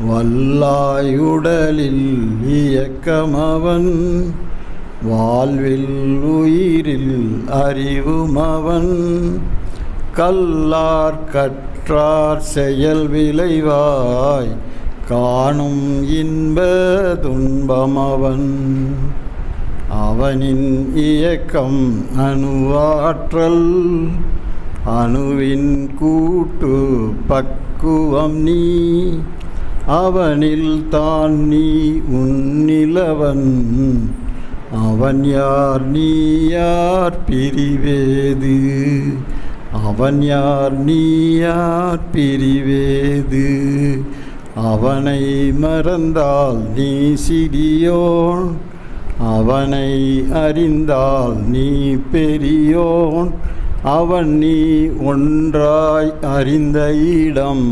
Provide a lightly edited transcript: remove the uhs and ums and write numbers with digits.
வல்லாயுடலில் இயக்கமவன், வாழ்வில் உயிரில் அறிவுமவன். கல்லார் கற்றார் செயல் விளைவாய் காணும் இன்ப துன்பமவன். அவனின் இயக்கம் அணுவாற்றல், அணுவின் கூட்டு பக்குவம் நீ. அவனில் தான் நீ உன்னிலவன், அவன் யார் நீ யார் பிரிவேது. அவன் யார் நீ யார் பிரிவேது. அவனை மறந்தால் நீ சிறியோன், அவனை அறிந்தால் நீ பெரியோன். அவன் நீ ஒன்றாய் அறிந்த இடம்